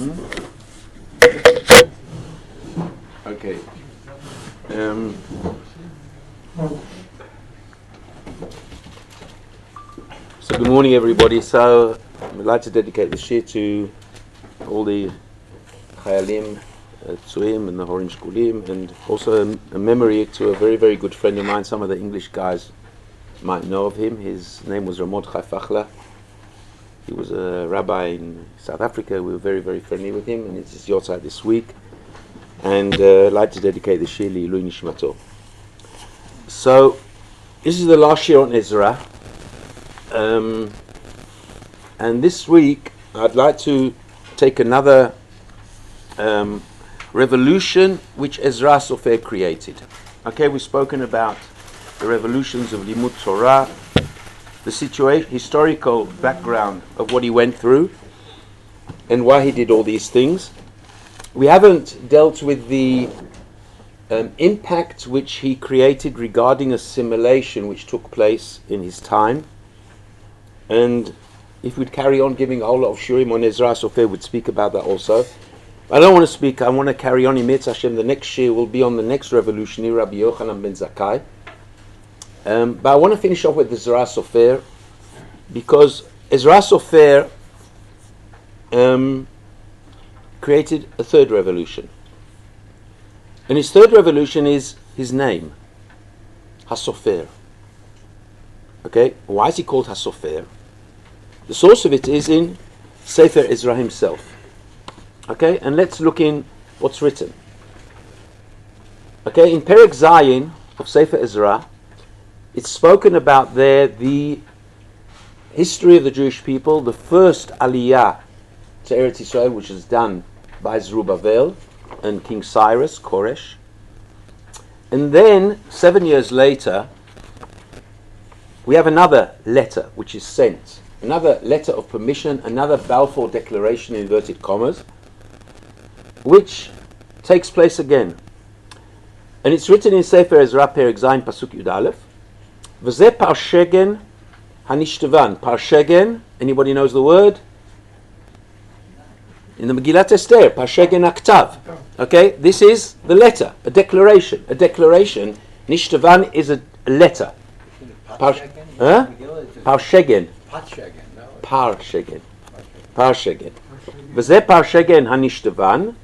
Okay. So good morning, everybody. So I'd like to dedicate this year to all the Chayalim, Tzuim, and the Horim Shkulim, and also a memory to a very, very good friend of mine. Some of the English guys might know of him. His name was Ramot Chai. He was a rabbi in South Africa. We were very, very friendly with him, and it's his yahrzeit this week. And I'd like to dedicate the shir L'ilui Nishmato. So this is the last year on Ezra. And this week I'd like to take another revolution which Ezra Hasofer created. Okay, we've spoken about the revolutions of Limud Torah, the historical background of what he went through and why he did all these things. We haven't dealt with the impact which he created regarding assimilation which took place in his time. And if we'd carry on giving a whole lot of shurim on Ezra Hasofer, we'd speak about that also. I don't want to speak, I want to carry on in Mitz Hashem. The next shir will be on the next revolutionary, Rabbi Yochanan ben Zakkai. But I want to finish off with Ezra Hasofer, because Ezra Hasofer created a third revolution. And his third revolution is his name, Hasofer. Okay, why is he called Hasofer? The source of it is in Sefer Ezra himself. Okay, and let's look in what's written. Okay, in Perek Zayin of Sefer Ezra, it's spoken about there the history of the Jewish people, the first Aliyah to Eretz Yisrael, which is done by Zerubbabel and King Cyrus, Koresh. And then, 7 years later, we have another letter which is sent. Another letter of permission, another Balfour Declaration in inverted commas, which takes place again. And it's written in Sefer Ezra, Perek Zayin, Pasuk Yud Aleph, V'zeh Parshegen Hanishtavan. Parshegen, anybody knows the word? In the Megillat Esther, Parshegen Aktav. Okay, this is the letter, a declaration. A declaration, Nishtavan is a letter. Parshegen. Parshegen. V'zeh Parshegen Hanishtavan,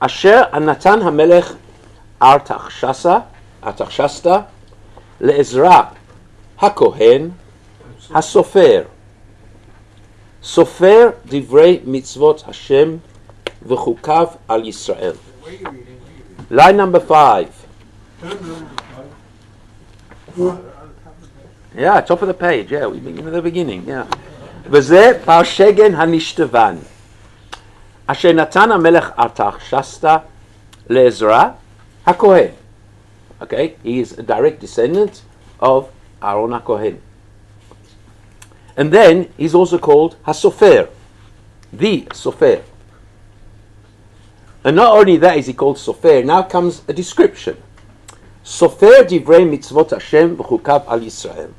Asher Anatan HaMelech Artaxasta, Le'ezra HaKohen HaSofer. Sofer divrei mitzvot Hashem v'chukav al Yisrael. Line number 5. Yeah, top of the page. Yeah, we begin at the beginning. Yeah. V'zeh parshegen hanishtavan. Asher natan hamelech Artaxasta le'ezra HaKohen. Okay, he is a direct descendant of Aaron HaKohen. And then he's also called Hasofer, the Sofer. And not only that is he called Sofer, now comes a description. Sofer divrei mitzvot Hashem v'chukav al Yisrael.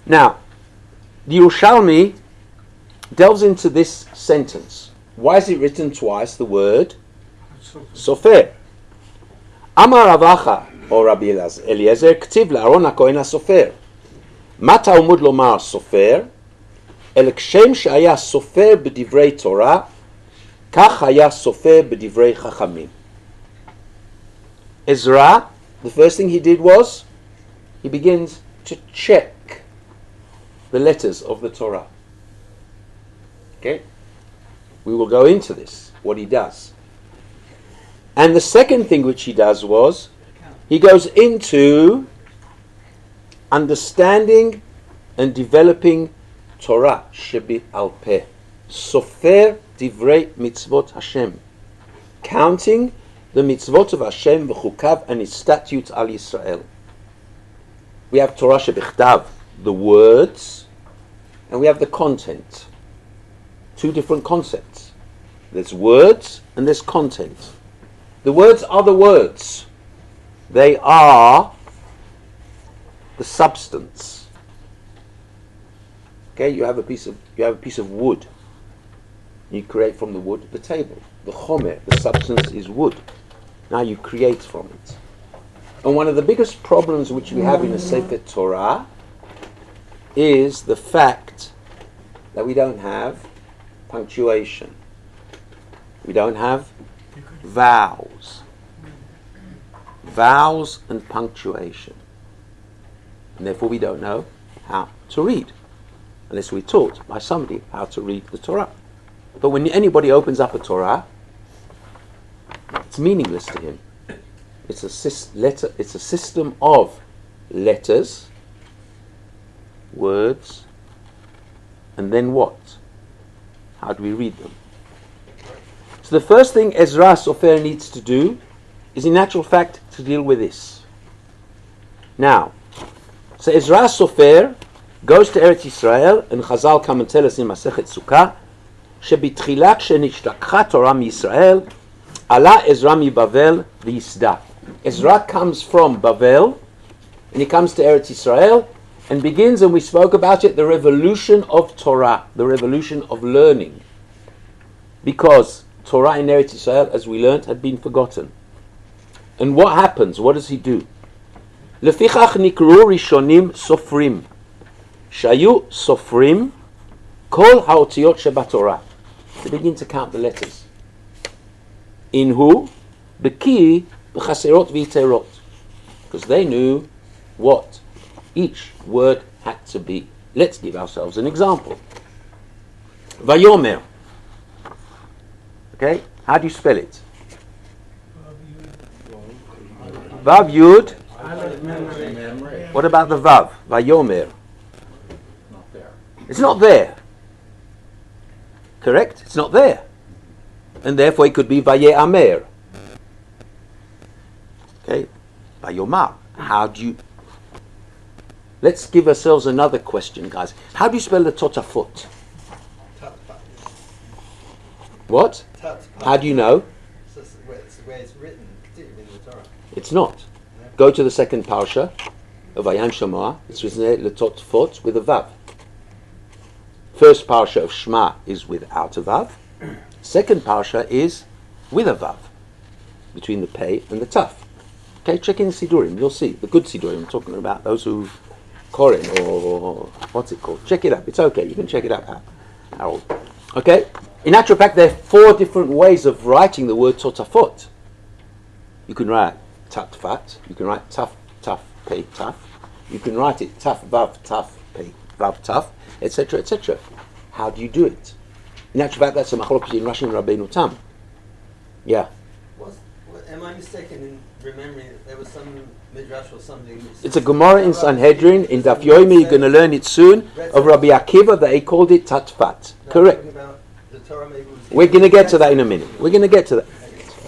Now, the Yerushalmi delves into this sentence. Why is it written twice, the word Sofer? Amar Ravacha, or Rabbi Eliezer, k'tiv la'aron HaKohen HaSofer. מה תלמוד לומר סופר? אלא כשם שהיה סופר בדברי תורה, כך היה סופר בדברי חכמים. Ezra, the first thing he did was, he begins to check the letters of the Torah. Okay? We will go into this, what he does. And the second thing which he does was, he goes into understanding and developing Torah shebi al peh. Sofer divrei mitzvot Hashem. Counting the mitzvot of Hashem v'chukav and his statutes al Yisrael. We have Torah shebichtav, the words, and we have the content. Two different concepts. There's words and there's content. The words are the words. They are the substance. Okay, you have a piece of wood. You create from the wood the table. The chomer, the substance, is wood. Now you create from it. And one of the biggest problems which we have in a Sefer Torah is the fact that we don't have punctuation. We don't have vowels. Vowels and punctuation. And therefore we don't know how to read. Unless we're taught by somebody how to read the Torah. But when anybody opens up a Torah, it's meaningless to him. It's a system of letters, words, and then what? How do we read them? So the first thing Ezra Hasofer needs to do is in actual fact to deal with this. Now, so Ezra Hasofer goes to Eretz Israel, and Chazal come and tell us in Masechet Sukkah, שבתחילה כשנשתכחה תורה מישראל, עלה עזרא מבבל ויסדה. Ezra comes from Bavel, and he comes to Eretz Israel, and begins, and we spoke about it, the revolution of Torah, the revolution of learning. Because Torah in Eretz Israel, as we learnt, had been forgotten. And what happens? What does he do? לפיכך נקראו ראשונים סופרים, שהיו סופרים כל האותיות שבתורה. They begin to count the letters. In who? בקי בחסרות ויתרות. Because they knew what each word had to be. Let's give ourselves an example. Vayomer. Okay, how do you spell it? Vav Yud. What about the Vav? Vayomer. Not there. It's not there. Correct? It's not there. And therefore it could be Vaye'amer. Okay? Vayomar. How do you... Let's give ourselves another question, guys. How do you spell the Totafot? What? How do you know? It's the way it's written in the Torah. It's not. Go to the second parsha of Vayam Shamoah. It's written there, Letotfot, with a Vav. First parsha of Shema is without a Vav. Second parsha is with a Vav, between the Pei and the Taf. Okay, check in the Sidurim, you'll see. The good Sidurim, I'm talking about those who Koren, or what's it called? Check it up, it's okay, you can check it out, Harold. Okay, in actual fact, there are 4 different ways of writing the word Totafot. You can write Tatfat, you can write Taf, Taf, Pei, Taf. You can write it Taf, Vav, Taf, Pei, Vav, Taf, etc., etc. How do you do it? In actual fact, that's a machlokes in Rashi and Rabbeinu Tam. Yeah. Am I mistaken in remembering that there was some midrash or something? It's a Gemara in Sanhedrin, in Daf Yomi, you're going to learn it soon, of Rabbi Akiva, that he called it Tatfat. Correct. We're going to get to that in a minute. We're going to get to that.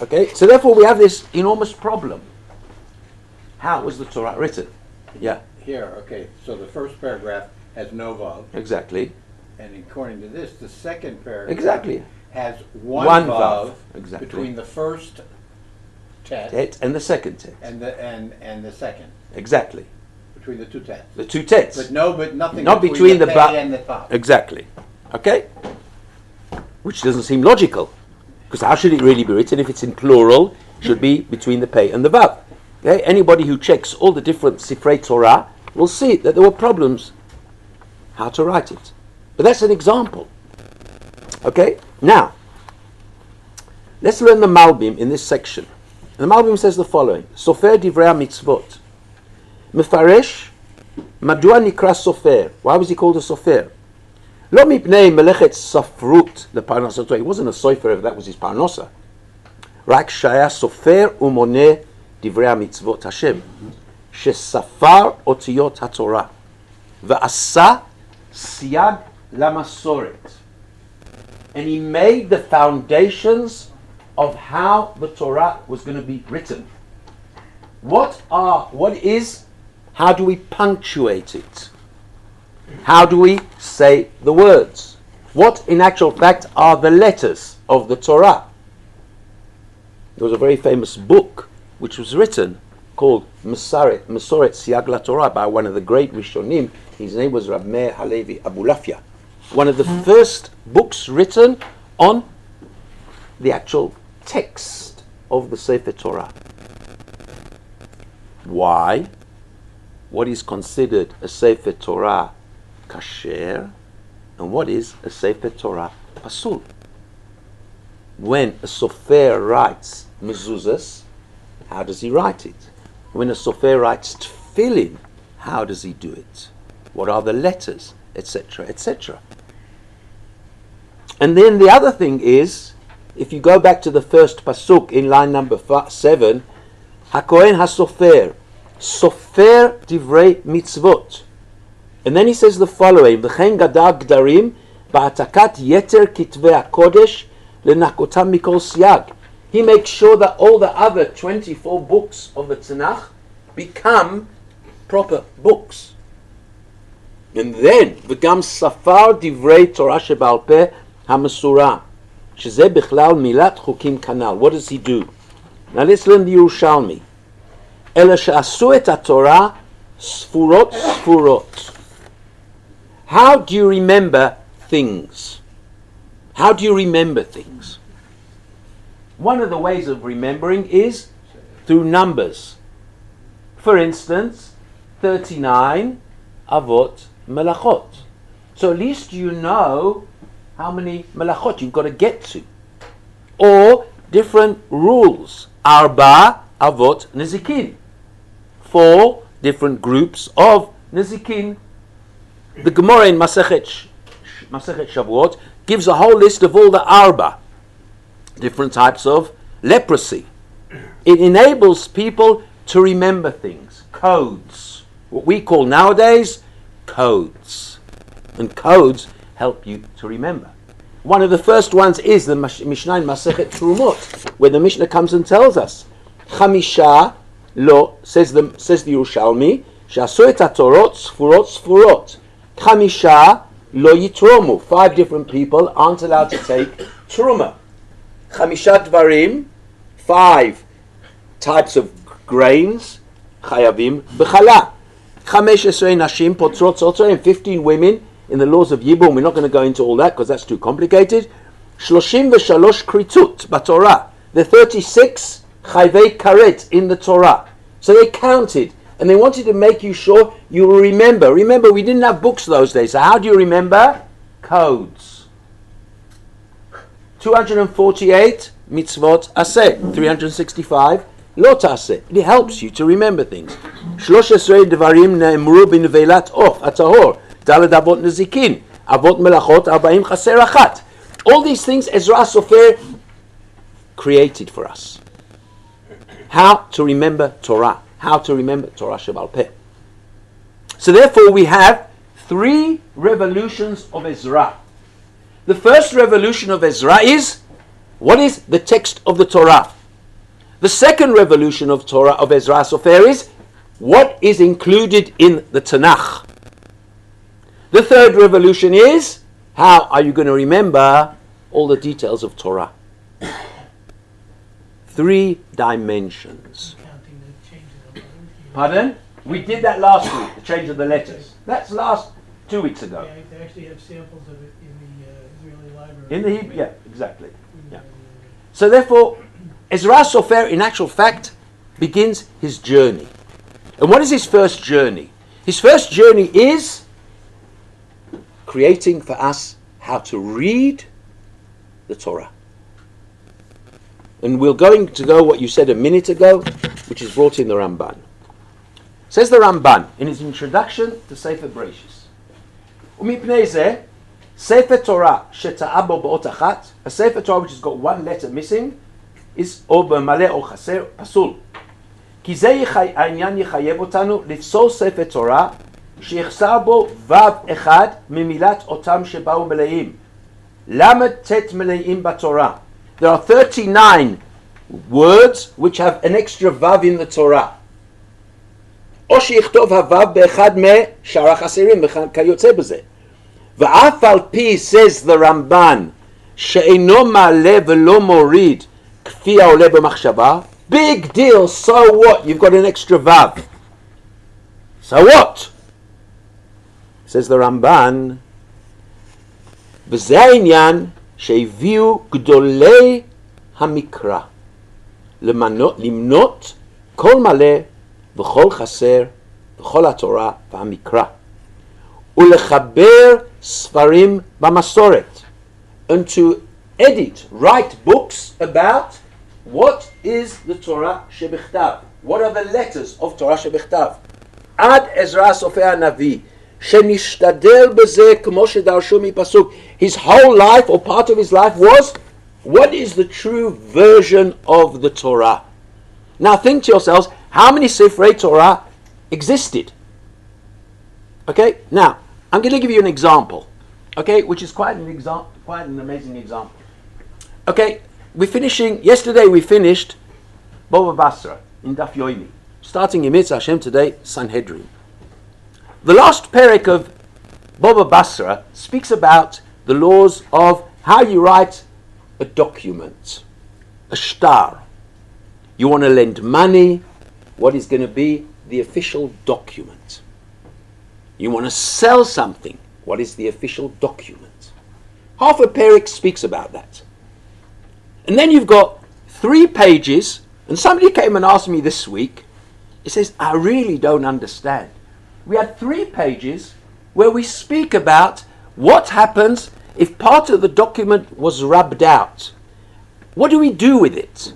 Okay? So therefore we have this enormous problem. How was the Torah written? Yeah. Here, okay, so the first paragraph has no vav. Exactly. And according to this, the second paragraph Exactly. has one vav exactly. between the first tet Tet and the second tet. and the second. Exactly. Between the two tets. The two tets. But nothing Not between the ba- pei and the tav. Exactly. Okay? Which doesn't seem logical. Because how should it really be written if it's in plural? It should be between the pei and the vav. Okay? Anybody who checks all the different Sifrei Torah will see that there were problems how to write it. But that's an example. Okay? Now, let's learn the Malbim in this section. And the Malbim says the following. Sofer divrei mitzvot. Mefaresh, madua nikra sofer. Why was he called a sofer? Lo mipnei melechet safrut leparnasato. He wasn't a sofer if that was his parnasa. Rak shaya sofer umoneh divrei mitzvot Hashem. Shesafar otiyot haTorah. Ve'asa siyag lamasoret. And he made the foundations of how the Torah was going to be written. How do we punctuate it? How do we say the words? What in actual fact are the letters of the Torah? There was a very famous book which was written called Masoret Siyag LaTorah by one of the great Rishonim. His name was Rabbi Halevi Abulafia. One of the first books written on the actual text of the Sefer Torah. Why? What is considered a Sefer Torah kasher, and what is a Sefer Torah pasul? When a sofer writes mezuzahs, how does he write it? When a sofer writes tefillin, how does he do it? What are the letters, etc., etc.? And then the other thing is, if you go back to the first pasuk in line number 7, HaKohen HaSofer, Sofer Divrei Mitzvot. And then he says the following, V'chen gadar gdarim ba'atakat yeter kitvei HaKodesh lenakotam mikol siyag. He makes sure that all the other 24 books of the Tanakh become proper books. And then, V'gam safar divrei Torah sheba'al peh ha'mesurah. Shezeh bichlal milat chukim kanal. What does he do? Now let's learn the Yerushalmi. Ela she'asu et HaTorah sfurot sfurot. How do you remember things? How do you remember things? One of the ways of remembering is through numbers. For instance, 39 avot melachot. So at least you know how many melachot you've got to get to. Or different rules. Arba avot nezikin. 4 different groups of nezikin. The Gemara in Masechet Shavuot gives a whole list of all the arba, different types of leprosy. It enables people to remember things, codes, what we call nowadays codes. And codes help you to remember. One of the first ones is the Mishnah in Masechet Trumot, where the Mishnah comes and tells us, Chamisha lo, says the Yerushalmi, Shasu et HaTorot sfurot sfurot. Chamisha lo yitromu. 5 different people aren't allowed to take truma. Chamisha dvarim, 5 types of grains, chayavim b'chala. 15 nashim potrot zotzah, 15 women in the laws of Yibum. We're not going to go into all that because that's too complicated. 33 kritut b'Torah. There are 36 chayvei karet in the Torah. So they counted. And they wanted to make you sure you will remember. Remember, we didn't have books those days. So how do you remember? Codes. 248 mitzvot aseh. 365 lo taseh. It helps you to remember things. 13 devarim ne'emru b'nevelat of atahor. Daled avot nezikin. Avot melachot 40 chaser achat. All these things Ezra Sofer created for us. How to remember Torah. How to remember Torah Sheba'al Peh. So therefore we have 3 revolutions of Ezra. The first revolution of Ezra is, what is the text of the Torah? The second revolution of Torah of Ezra Sofer is, what is included in the Tanakh? The third revolution is, how are you going to remember all the details of Torah? 3 dimensions. Pardon? We did that last week, the change of the letters. That's last 2 weeks ago. Yeah, they actually have samples of it in the Israeli library. In the Hebrew, yeah, exactly. Yeah. So therefore, Ezra Sofer, in actual fact, begins his journey. And what is his first journey? His first journey is creating for us how to read the Torah. And we're going to go what you said a minute ago, which is brought in the Ramban. Says the Ramban in his introduction to Sefer Bereshis. Umipnei zeh, Sefer Torah sheta'ah bo ba'ot achat, a Sefer Torah which has got 1 letter missing, is או במלא או חסר, פסול. כי זה העניין יחייב אותנו לפסול ספר תורה שיחסר בו ו' אחד ממילת אותם שבאו מלאים. למה ט' מלאים בתורה? There are 39 words which have an extra vav in the Torah. או שיכתוב הוו באחד משאר החסרים וכיוצא בזה. ואף על פי, says the Ramban, שאינו מעלה ולא מוריד כפי העולה במחשבה, big deal, so what? You've got an extra vav. So what? Says the Ramban, וזה העניין שהביאו גדולי המקרא למנות כל מלא וכל חסר וכל התורה והמקרא ולחבר ספרים במסורת, and to write books about what is the Torah שבכתב, what are the letters of Torah שבכתב. עד עזרא הסופר הנביא, שנשתדל בזה כמו שדרשו מפסוק. His whole life, or part of his life, was what is the true version of the Torah. Now think to yourselves, how many Sifrei Torah existed? Okay, now I'm going to give you an example, okay, which is quite an amazing example. Okay, yesterday we finished Baba Basra in Daf Yomi, starting in Mitzvah Hashem today, Sanhedrin. The last perek of Baba Basra speaks about the laws of how you write a document, a shtar. You want to lend money, what is going to be the official document. You want to sell something, what is the official document. Half a perek speaks about that. And then you've got 3 pages, and somebody came and asked me this week, he says, I really don't understand. We had 3 pages where we speak about what happens if part of the document was rubbed out. What do we do with it?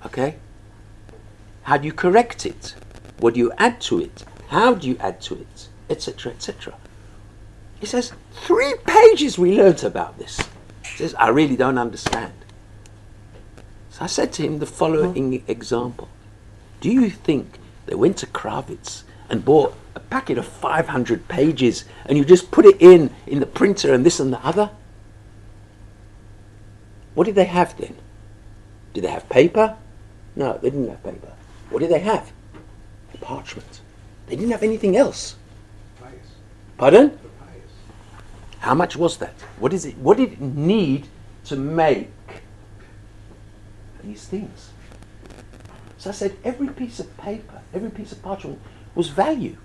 Okay? How do you correct it? What do you add to it? How do you add to it? Etc., etc. He says, 3 pages we learnt about this. He says, I really don't understand. So I said to him the following example. Do you think they went to Kravitz and bought a packet of 500 pages and you just put it in the printer and this and the other? What did they have then? Did they have paper? No, they didn't have paper. What did they have? Parchment. They didn't have anything else. Pious. Pardon? The pious. How much was that? What did it need to make these things? So I said, every piece of paper, every piece of parchment was value.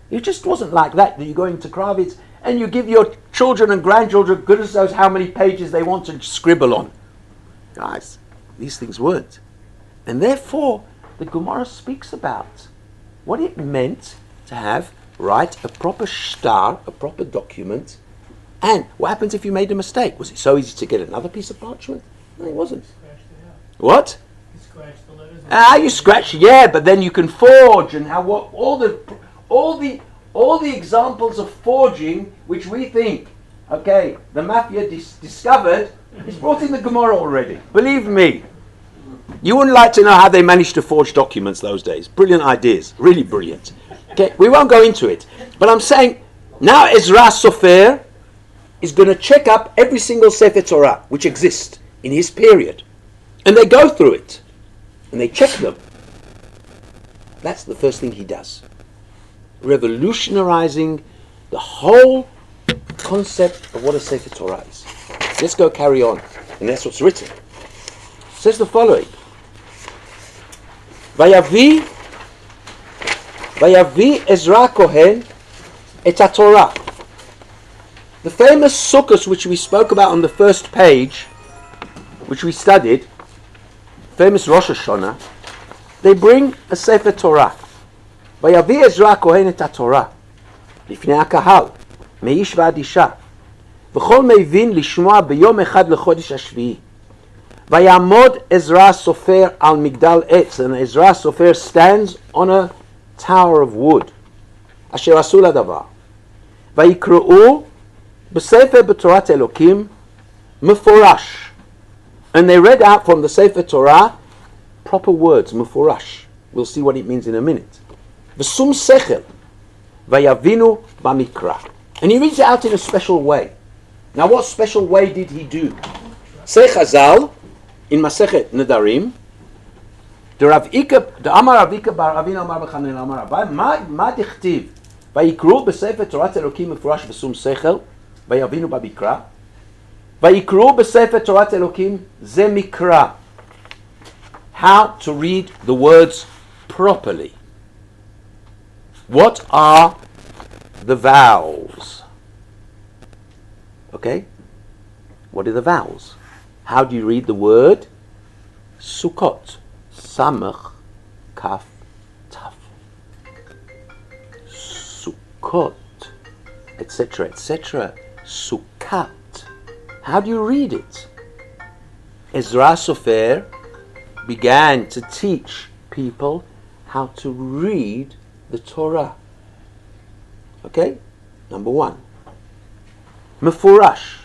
It just wasn't like that you go into Kravitz and you give your children and grandchildren, goodness knows how many pages they want to scribble on. Guys, these things weren't. And therefore, the Gemara speaks about what it meant to write a proper shtar, a proper document, and what happens if you made a mistake? Was it so easy to get another piece of parchment? No, it wasn't. Scratched it out. What? You scratched the letters. You scratch, yeah, but then you can forge and all the examples of forging which we think, okay, the mafia discovered, is brought in the Gemara already. Believe me. You wouldn't like to know how they managed to forge documents those days. Brilliant ideas, really brilliant. Okay, we won't go into it. But I'm saying, now Ezra Sofer is going to check up every single Sefer Torah which exists in his period. And they go through it. And they check them. That's the first thing he does. Revolutionizing the whole concept of what a Sefer Torah is. Let's go carry on. And that's what's written. It says the following. Vayavi Ezra Kohen et Torah. The famous sukkahs which we spoke about on the first page, which we studied, famous Rosh Hashanah, they bring a Sefer Torah. Vayavi Ezra Kohen et Torah לפני הקהל, מאיש ועד אישה, וכל מבין לשמוע ביום אחד לחודש השביעי. Vayamod Ezra Sofer al Migdal Etz, and Ezra Sofer stands on a tower of wood. Asher asu ladavar. Vayikru'u b'sefer b'Torat Elokim meforash, and they read out from the Sefer Torah proper words, meforash. We'll see what it means in a minute. V'sum sechel vayavinu b'mikra, and he reads it out in a special way. Now, what special way did he do? Say Chazal in Masechet Nedarim, the Amar Avika Bar Avin Amar B'Chanan Amar Rabbi, Ma dichtiv vayikru b'sefer Torat Elokim mefurash v'sum sechel vayavinu b'mikra, vayikru b'sefer Torat Elokim ze mikra. How to read the words properly. What are the vowels? Okay? What are the vowels? How do you read the word Sukkot? Samach, Kaf, Taf. Sukkot, etc., etc. Sukkat. How do you read it? Ezra Hasofer began to teach people how to read the Torah. Okay? Number one. Mefurash.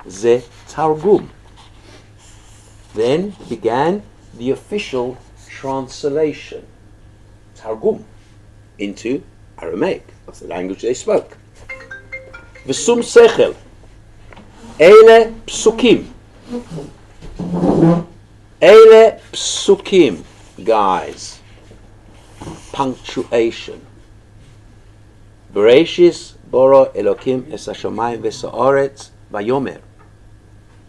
Ze Targum. Then began the official translation. Targum. Into Aramaic. That's the language they spoke. V'sum Sechel. Eile Psukim. Eile Psukim. Guys. Punctuation. Bereshis Boro Elokim es hashamayim v'sa'aretz vayomer.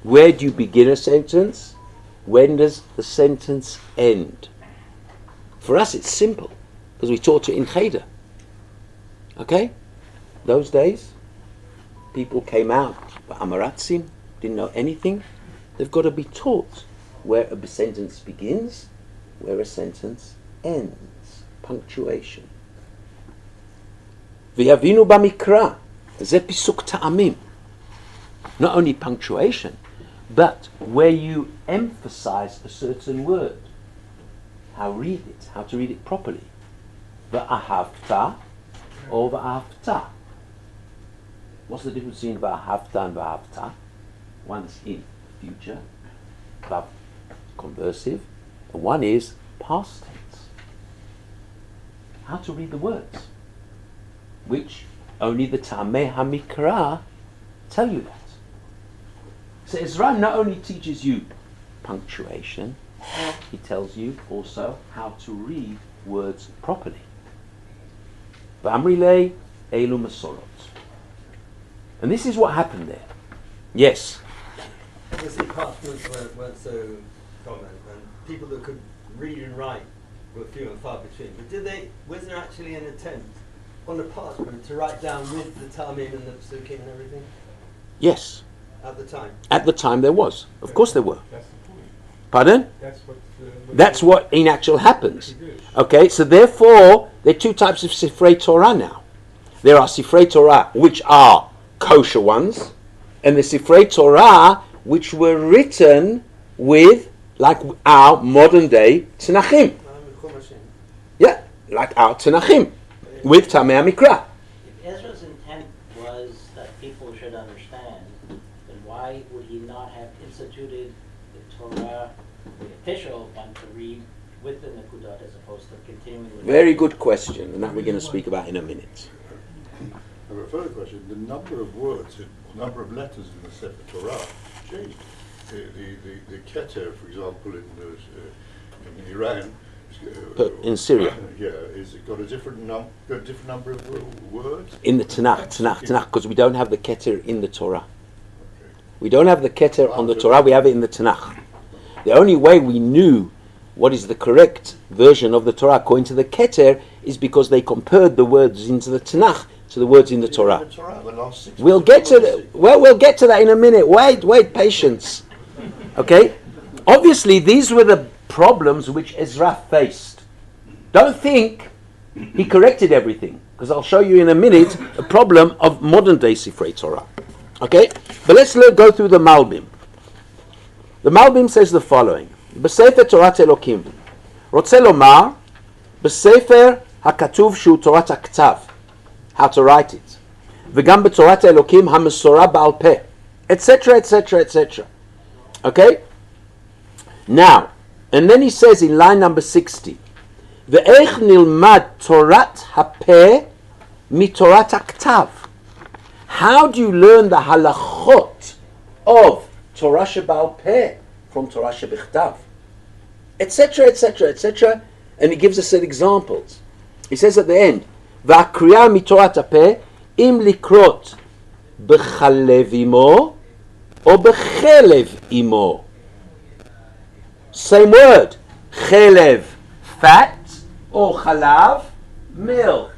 Where do you begin a sentence? When does the sentence end? For us it's simple, because we taught it in Cheder. Okay? Those days, people came out, but Amaratzim didn't know anything. They've got to be taught where a sentence begins, where a sentence ends. Punctuation. V'yavinu b'mikra, ze pisuk ta'amim. Not only punctuation, but where you emphasize a certain word. How to read it properly. V'ahavta or v'ahavta. What's the difference between v'ahavta and v'ahavta? One's in future, vav conversive, and one is past tense. How to read the words, which only the Tameh HaMikra tell you that. So Ezra not only teaches you punctuation, he tells you also how to read words properly. V'amrilei elu masorot. And this is what happened there. Yes. Obviously parchments weren't so common, and people that could read and write were few and far between. But was there actually an attempt on the parchment to write down with the Tamim and the Psukim and everything? Yes. At the time? At the time there was. Of course there were. That's the point. Pardon? That's what in actual happens. Okay, so therefore there are two types of Sifrei Torah now. There are Sifrei Torah which are kosher ones, and the Sifrei Torah which were written with, like our modern day Tanachim. Yeah, like our Tanachim, with Tamei HaMikra. If Ezra's intent was that people should understand, then why would he not have instituted the Torah, the official one, to read with the Nekudot as opposed to continuing with... Very good question, and that we're going to speak about in a minute. I have a further question. The number of words, the number of letters in the Sefer Torah changed. The Keter, for example, in Iran, in Syria, is it got a different number of words? In the Tanakh, because we don't have the Keter in the Torah. Okay. We don't have the Keter on the Torah. We have it in the Tanakh. The only way we knew what is the correct version of the Torah according to the Keter is because they compared the words into the Tanakh to the words in the Torah. We'll get to that in a minute. Wait, patience. Okay? Obviously, these were the problems which Ezra faced. Don't think he corrected everything, because I'll show you in a minute a problem of modern day Sifrei Torah. Okay? But let's go through the Malbim. The Malbim says the following: B'Sefer Torat Elokim, Rotze lomar, B'Sefer HaKatuv Shu Torat HaKtav, how to write it, V'gam b'Torat Elokim HaMesorah Ba'al Peh, etc., etc., etc. Okay? Now, and then he says in line number 60, Ve'ech nilmad Torat HaPeh mitorat HaKtav. How do you learn the halachot of Torah Sheba'al Peh from Torah Shebichtav? Etc., etc., etc. And he gives us some examples. He says at the end, Va'akriya mitorat HaPeh im likrot b'chalev imo or b'chelev imo. Same word. Chelev, fat, or chalav, milk.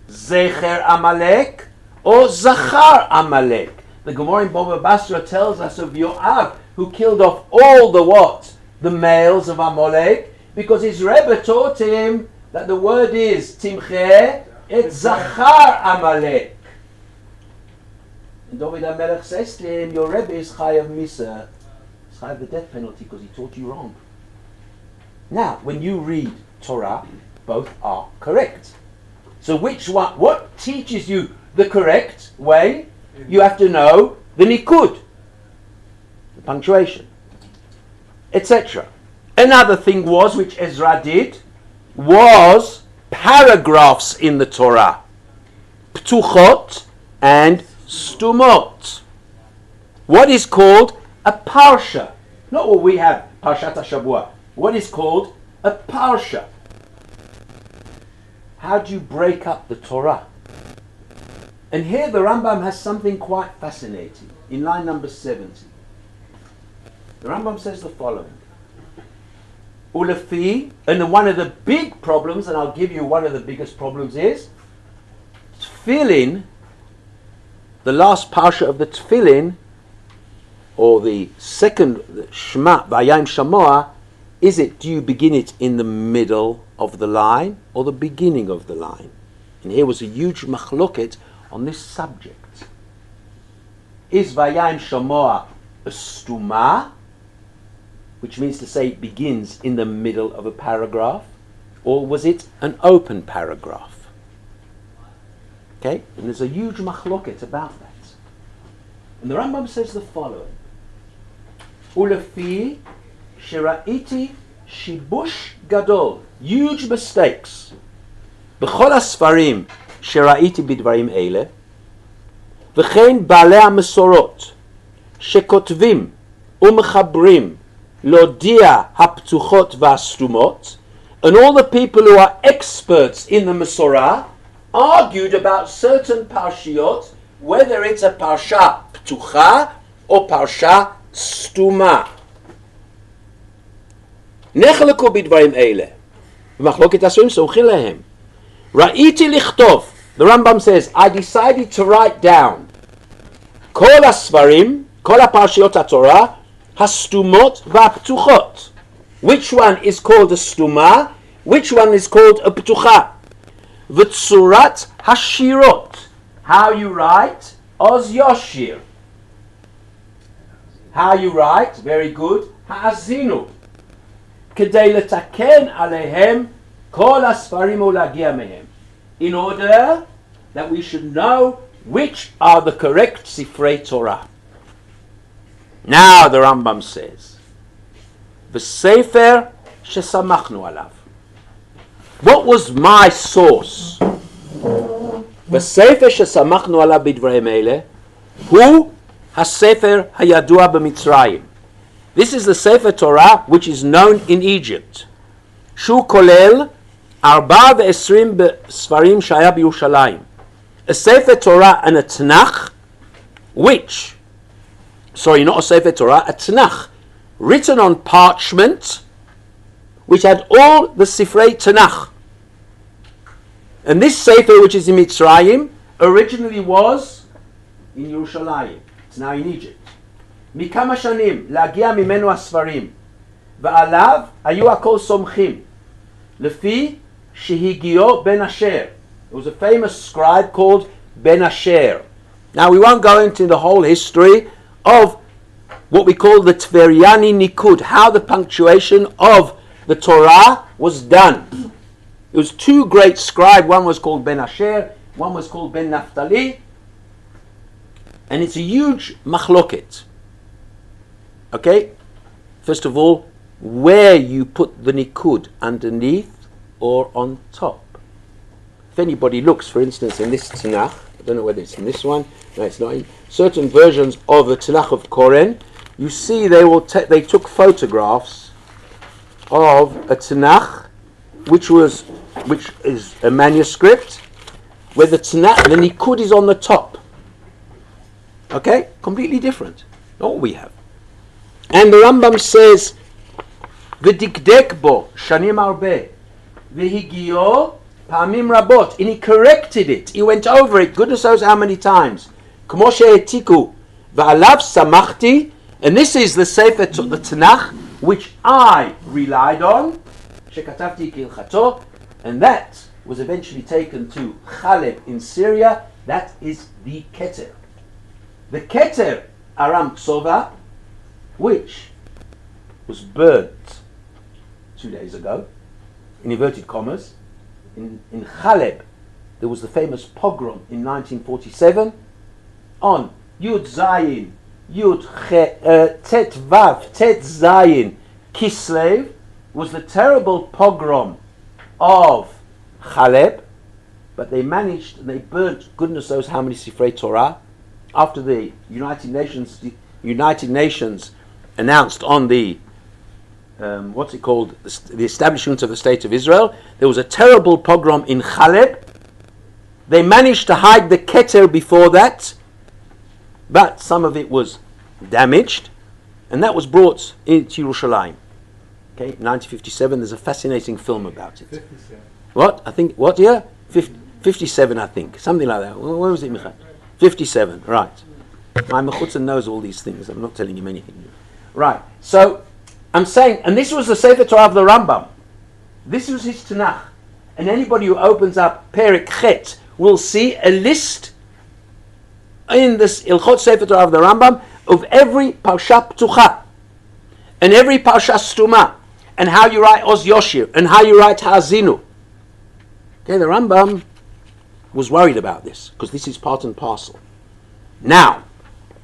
Zecher Amalek, or Zachar Amalek. the Gemara in Bava Basra tells us of Yoav, who killed off all the what? The males of Amalek, because his Rebbe taught him that the word is Timche et Zachar Amalek. And David HaMelech says to him, your Rebbe is Chayav Misa, is Chayav the death penalty because he taught you wrong. Now, when you read Torah, both are correct. So which one, what teaches you the correct way? You have to know the nikud, the punctuation, etc. Another thing was, which Ezra did, was paragraphs in the Torah. Ptuchot and stumot. What is called a parsha. Not what we have, Parshat HaShavua. What is called a parsha. How do you break up the Torah? And here the Rambam has something quite fascinating. In line number 70. The Rambam says the following. Ulefi, and one of the big problems, and I'll give you one of the biggest problems is, Tfilin, the last parsha of the Tfilin, or the second Shema, Vayayim Shamoah, do you begin it in the middle of the line or the beginning of the line? And here was a huge machloket on this subject. Is Vayayim Shamoah a stuma, which means to say it begins in the middle of a paragraph, or was it an open paragraph? Okay, and there's a huge machloket about that. And the Rambam says the following. Ulefi shira'iti shibush gadol, huge mistakes. B'chol asfarim shira'iti bidvarim eile, v'chein ba'alei ha'mesorot shekotvim u'mechabrim lodia ha'ptuchot v'astumot, and all the people who are experts in the Mesorah argued about certain parshiot, whether it's a parsha ptucha or parsha stuma. Nechleku bidvarim eile, v'machloket asurim somchin lehem. Ra'iti lichtov, the Rambam says, I decided to write down kol asfarim, kol parshiot HaTorah, hastumot v'aptuchot. Which one is called a stuma? Which one is called a ptucha? V'tsurat hashirot. How you write? Oz yoshir. How you write? Very good. Ha'azinu. Kedei letaken alehem kol asfarim ulagia mehem. In order that we should know which are the correct Sifrei Torah. Now the Rambam says, V'sefer shesamachnu alav. What was my source? V'sefer shesamachnu alav bidvrei meile, hu hasefer hayadua b'mitzrayim. This is the Sefer Torah which is known in Egypt. Shu kolel arba ve'esrim b'sfarim shaya b'Yushalayim. A Sefer Torah and a Tanakh, not a Sefer Torah, a Tanakh, written on parchment, which had all the Sifrei Tanakh. And this Sefer, which is in Mitzrayim, originally was in Yerushalayim. It's now in Egypt. Mikama shanim lagia mimenu asfarim, va'alav ayu akol somchim, lefi shehigio ben Asher. There was a famous scribe called Ben Asher. Now we won't go into the whole history of what we call the Tveriani Nikud, how the punctuation of the Torah was done. It was two great scribes. One was called Ben Asher, one was called Ben Naphtali. And it's a huge machloket. Okay? First of all, where you put the Nikud, underneath or on top. If anybody looks, for instance, in this Tanakh, I don't know whether it's in this one, no, it's not in certain versions of the Tanakh of Koren, you see they took photographs of a Tanakh which is a manuscript where the Tanakh, the Nikud is on the top. Okay? Completely different. Not what we have. And the Rambam says, V'dikdek bo shanim arbe v'higio pa'amim rabot, and he corrected it. He went over it. Goodness knows how many times. K'mo she'etiku Va'alav samachti, and this is the Sefer, the Tanakh, which I relied on, shekatavti kilchato, and that was eventually taken to Chaleb in Syria. That is the Keter. The Keter Aram Ksova, which was burnt 2 days ago, in inverted commas, in Chaleb. There was the famous pogrom in 1947 on Yud Zayin, Tet Vav, Tet Zayin, Kislev, was the terrible pogrom of Chaleb, but they managed, and they burnt goodness knows how many Sifrei Torah. After the United Nations announced on the the establishment of the State of Israel, there was a terrible pogrom in Chaleb. They managed to hide the Keter before that, but some of it was damaged, and that was brought into Yerushalayim. Okay, 1957. There's a fascinating film about it. 57. What? I think, what year? 57, I think. Something like that. Where was it, Michael? 57, right. My Mechutza knows all these things. I'm not telling him anything new. Right, so I'm saying, and this was the Sefer Torah of the Rambam. This was his Tanakh. And anybody who opens up Perek Chet will see a list in this Ilchot Sefer Torah of the Rambam of every Parsha Ptucha and every Parsha Stuma, and how you write Oz Yoshir, and how you write Ha'azinu. Okay, the Rambam was worried about this, because this is part and parcel. Now,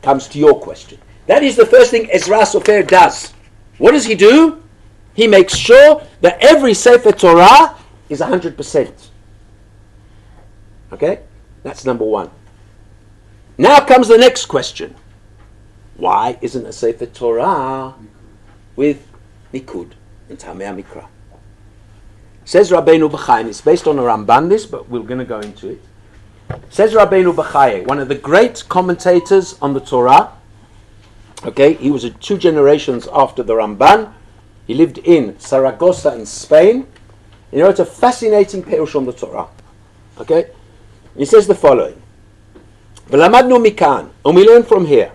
comes to your question. That is the first thing Ezra Hasofer does. What does he do? He makes sure that every Sefer Torah is 100%. Okay? That's number one. Now comes the next question. Why isn't a Sefer Torah with Nikud and Tamei Mikra? Says Rabbeinu B'chai, it's based on a Ramban this, but we're going to go into it. Says Rabbeinu B'chai, one of the great commentators on the Torah. Okay, he was 2 generations after the Ramban. He lived in Saragossa in Spain. He wrote a fascinating perush on the Torah. Okay, he says the following: "V'lamadnu mikan," and we learn from here,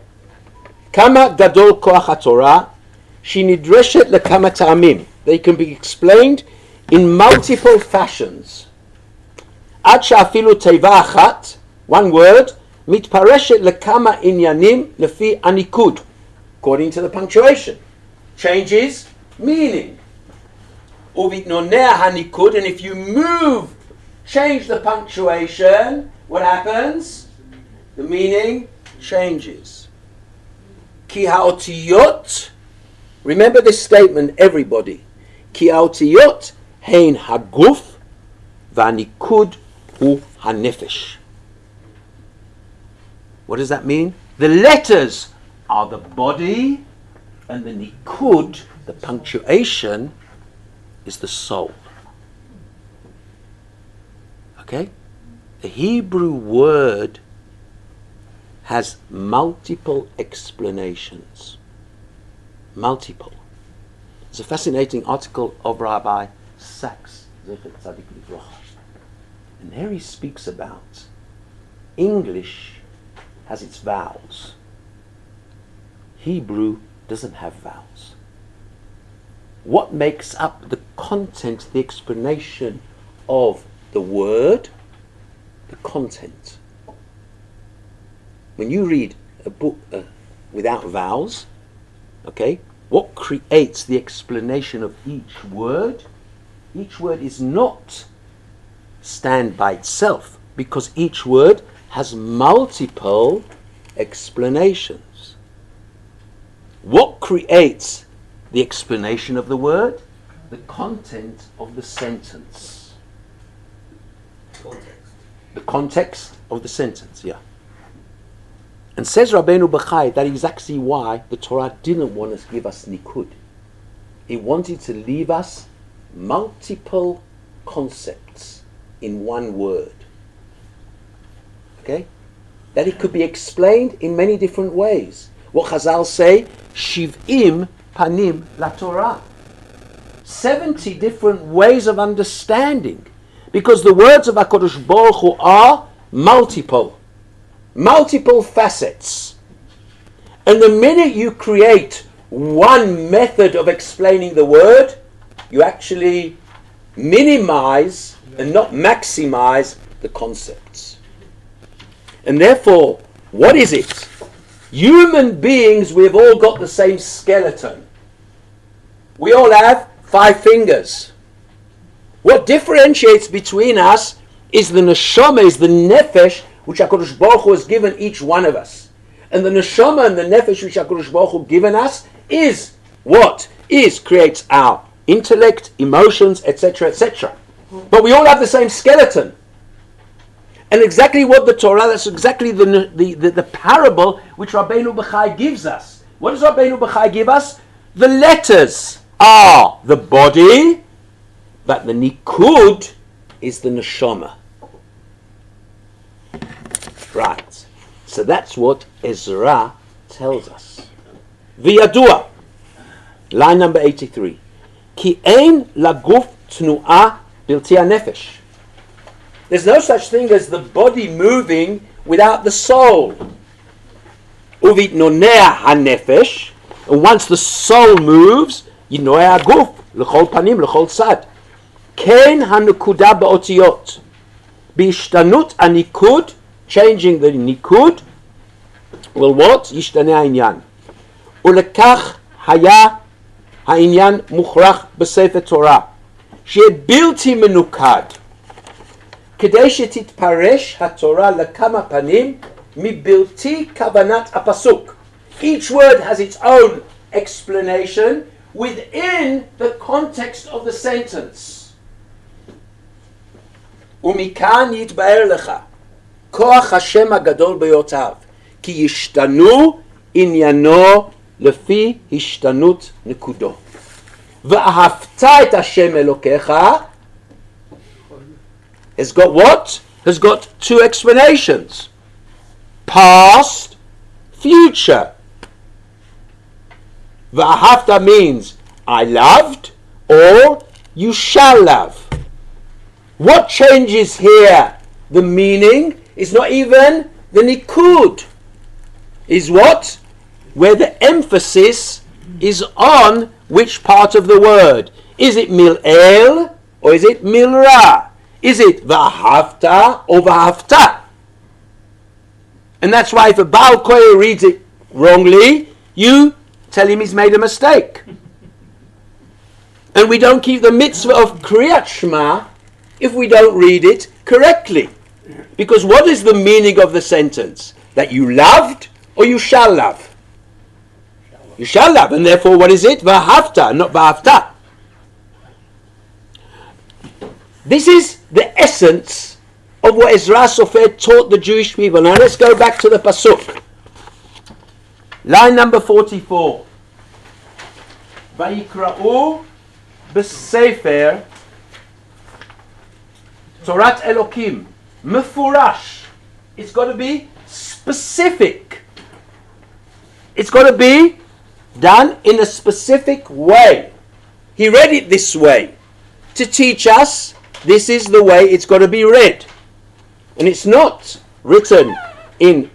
"Kama gadol koach haTorah, shenidreshet lekama ta'amim." They can be explained in multiple fashions. Ad she'afilu teiva achat, one word, mitpareshet lekama inyanim lefi anikud, according to the punctuation, changes meaning. Uvitnoneh hanikud, and if you change the punctuation, what happens? The meaning changes. Ki ha'otiyot, remember this statement, everybody. Ki ha'otiyot hein haguf v'anikud hu hanefesh. What does that mean? The letters are the body, and the nikud, the punctuation, is the soul. Okay? The Hebrew word has multiple explanations. Multiple. There's a fascinating article of Rabbi Sachs, and there he speaks about English has its vowels. Hebrew doesn't have vowels. What makes up the content, the explanation of the word? The content. When you read a book without vowels, okay, what creates the explanation of each word? Each word is not stand by itself, because each word has multiple explanations. What creates the explanation of the word? The content of the sentence. Context. The context of the sentence, yeah. And says Rabbeinu B'chai, that is actually why the Torah didn't want to give us nikud. It wanted to leave us multiple concepts in one word. Okay? That it could be explained in many different ways. What Chazal say, Shiv'im panim la Torah. 70 different ways of understanding. Because the words of HaKadosh Baruch Hu are multiple. Multiple facets. And the minute you create one method of explaining the word, you actually minimize and not maximize the concepts. And therefore, what is it? Human beings, we've all got the same skeleton. We all have 5 fingers. What differentiates between us is the neshama, is the nefesh, which HaKadosh Baruch Hu has given each one of us. And the neshama and the nefesh which HaKadosh Baruch Hu given us is what? Creates our intellect, emotions, etc., etc. But we all have the same skeleton. And exactly what the Torah, that's exactly the parable which Rabbeinu Bechai gives us. What does Rabbeinu Bechai give us? The letters are the body, but the nikud is the neshama. Right. So that's what Ezra tells us. V'yadua, line number 83. Ki ein laguf tnu'a bilti hanefesh. There's no such thing as the body moving without the soul. Uvit nonea hanefesh. And once the soul moves, yinoea aguf l'chol panim l'chol tzad. Ken hanukuda ba'otiyot. B'ishtanut anikud, changing the nikud, will what? Yishtaneh ha'inyan. Ulekach haya ha'inyan mukhrach b'sefer Torah. She'e bilti menukad. כדי שתתפרש התורה לכמה פנים מבלתי כוונת הפסוק. Each word has its own explanation within the context of the sentence. ומכאן יתבהר לך כוח השם הגדול ביותר, כי ישתנו עניינו לפי השתנות נקודו. ואהבת את השם אלוקיך has got what? Has got 2 explanations. Past, future. V'ahavta means I loved or you shall love. What changes here? The meaning is not even the nikud. Is what? Where the emphasis is on which part of the word. Is it mil'el or is it milra? Is it v'ahavta or v'ahavta? And that's why if a Baal Kohen reads it wrongly, you tell him he's made a mistake. And we don't keep the mitzvah of Kriyat Shema if we don't read it correctly. Because what is the meaning of the sentence? That you loved or you shall love? You shall love. And therefore what is it? V'ahavta, not v'ahavta. This is the essence of what Ezra Hasofer taught the Jewish people. Now let's go back to the Pasuk. Line number 44. Vayikra'u b'sefer Torat Elokim. Mefurash. It's got to be specific. It's got to be done in a specific way. He read it this way to teach us this is the way it's got to be read. And it's not written in